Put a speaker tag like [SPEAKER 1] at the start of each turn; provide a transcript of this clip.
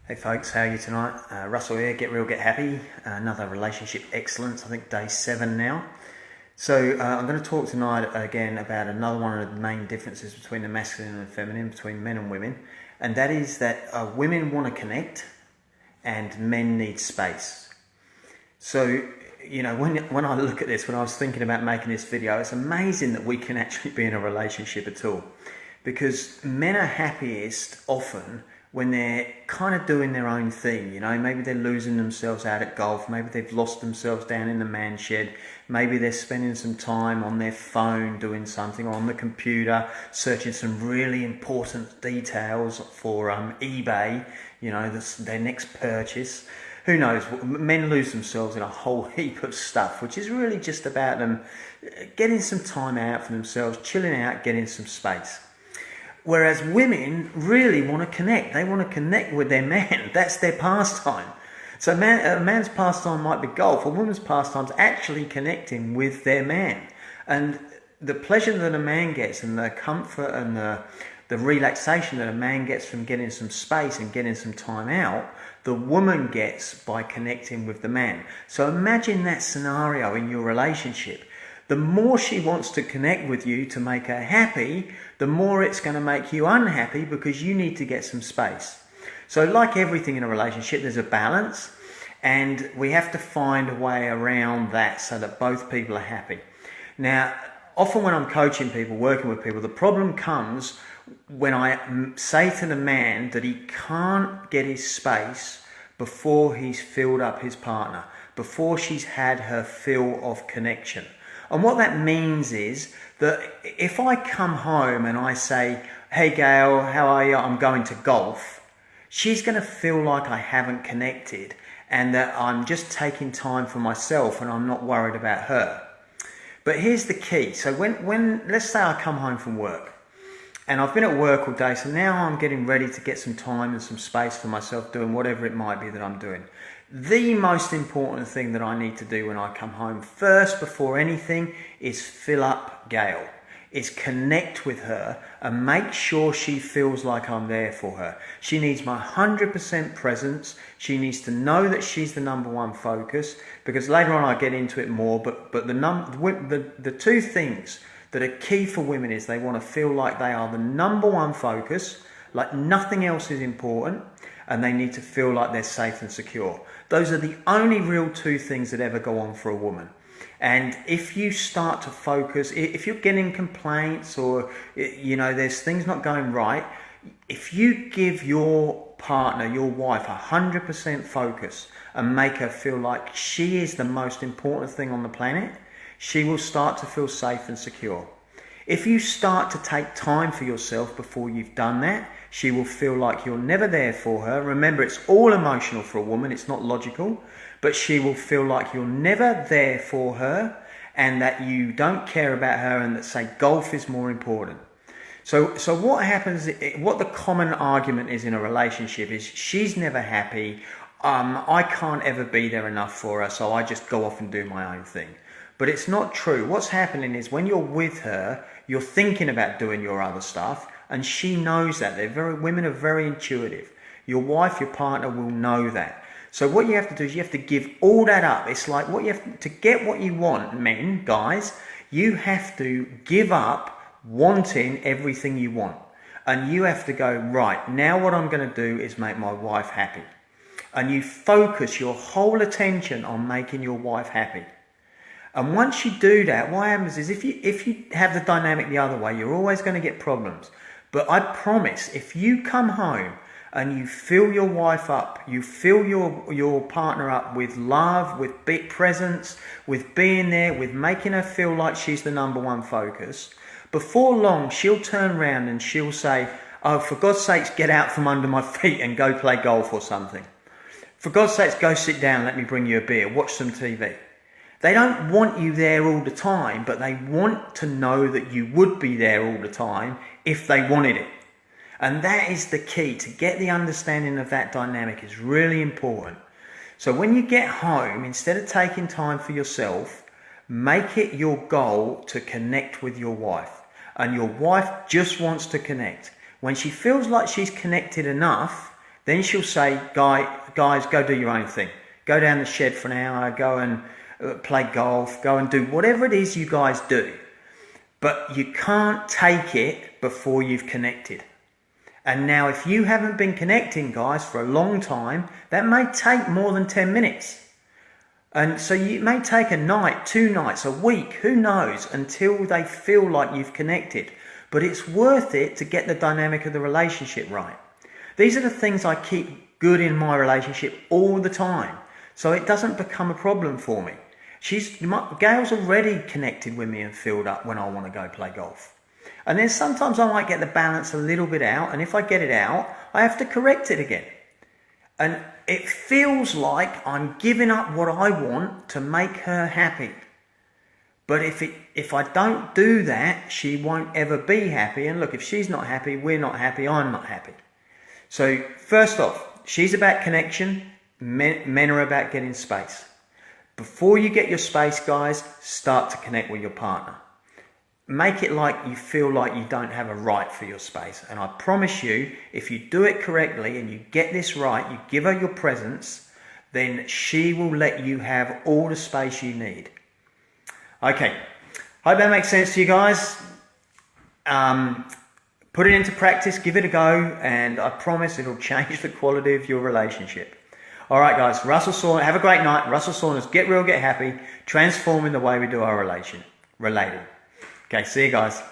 [SPEAKER 1] Hey folks, how are you tonight? Russell here, Get Real, Get Happy. Another relationship excellence, I think day 7 now. So I'm going to talk tonight again about another one of the main differences between the masculine and feminine, between men and women. And that is that women want to connect and men need space. So, you know, when I look at this, when I was thinking about making this video, it's amazing that we can actually be in a relationship at all. Because men are happiest often when they're kind of doing their own thing, you know, maybe they're losing themselves out at golf, maybe they've lost themselves down in the man shed, maybe they're spending some time on their phone doing something, or on the computer, searching some really important details for eBay, you know, their next purchase. Who knows, men lose themselves in a whole heap of stuff, which is really just about them getting some time out for themselves, chilling out, getting some space. Whereas women really want to connect. They want to connect with their man. That's their pastime. So a man's pastime might be golf. A woman's pastime is actually connecting with their man. And the pleasure that a man gets and the comfort and the relaxation that a man gets from getting some space and getting some time out, the woman gets by connecting with the man. So imagine that scenario in your relationship. The more she wants to connect with you to make her happy, the more it's going to make you unhappy because you need to get some space. So like everything in a relationship, there's a balance, and we have to find a way around that so that both people are happy. Now, often when I'm coaching people, working with people, the problem comes when I say to the man that he can't get his space before he's filled up his partner, before she's had her fill of connection. And what that means is that if I come home and I say, hey Gail, how are you? I'm going to golf. She's going to feel like I haven't connected and that I'm just taking time for myself and I'm not worried about her. But here's the key. So when let's say I come home from work and I've been at work all day, so now I'm getting ready to get some time and some space for myself doing whatever it might be that I'm doing. The most important thing that I need to do when I come home first before anything is fill up Gail. Is connect with her and make sure she feels like I'm there for her. She needs my 100% presence. She needs to know that she's the number one focus, because later on I'll get into it more, but the two things that are key for women is they want to feel like they are the number one focus, like nothing else is important, and they need to feel like they're safe and secure. Those are the only real two things that ever go on for a woman. And if you start to focus, if you're getting complaints or, you know, there's things not going right, if you give your partner, your wife, 100% focus and make her feel like she is the most important thing on the planet, she will start to feel safe and secure. If you start to take time for yourself before you've done that, she will feel like you're never there for her. Remember, it's all emotional for a woman, it's not logical, but she will feel like you're never there for her and that you don't care about her and that, say, golf is more important. So what happens, what the common argument is in a relationship is she's never happy, I can't ever be there enough for her, so I just go off and do my own thing. But it's not true. What's happening is when you're with her, you're thinking about doing your other stuff, and she knows that. Women are very intuitive. Your wife, your partner will know that. So what you have to do is you have to give all that up. It's like what you have to get what you want, men, guys, you have to give up wanting everything you want. And you have to go, right, now what I'm going to do is make my wife happy. And you focus your whole attention on making your wife happy. And once you do that, what happens is if you have the dynamic the other way, you're always going to get problems. But I promise, if you come home and you fill your wife up, you fill your partner up with love, with presence, with being there, with making her feel like she's the number one focus, before long she'll turn around and she'll say, oh, for God's sakes, get out from under my feet and go play golf or something. For God's sakes, go sit down, let me bring you a beer, watch some TV. They don't want you there all the time, but they want to know that you would be there all the time if they wanted it. And that is the key. To get the understanding of that dynamic is really important. So when you get home, instead of taking time for yourself, make it your goal to connect with your wife. And your wife just wants to connect. When she feels like she's connected enough, Then she'll say, guys, go do your own thing. Go down the shed for an hour, go and play golf, go and do whatever it is you guys do. But you can't take it before you've connected. And now if you haven't been connecting, guys, for a long time, that may take more than 10 minutes. And so it may take a night, 2 nights, a week, who knows, until they feel like you've connected. But it's worth it to get the dynamic of the relationship right. These are the things I keep good in my relationship all the time, so it doesn't become a problem for me. Gail's already connected with me and filled up when I want to go play golf. And then sometimes I might get the balance a little bit out, and if I get it out, I have to correct it again. And it feels like I'm giving up what I want to make her happy. But if I don't do that, she won't ever be happy. And look, if she's not happy, we're not happy, I'm not happy. So first off, she's about connection, men are about getting space. Before you get your space, guys, start to connect with your partner. Make it like you feel like you don't have a right for your space. And I promise you, if you do it correctly and you get this right, you give her your presence, then she will let you have all the space you need. Okay, hope that makes sense to you guys. Put it into practice, give it a go, and I promise it'll change the quality of your relationship. All right, guys, Russell Saunders, have a great night. Russell Saunders, get real, get happy, transforming the way we do our relating. Okay, see you guys.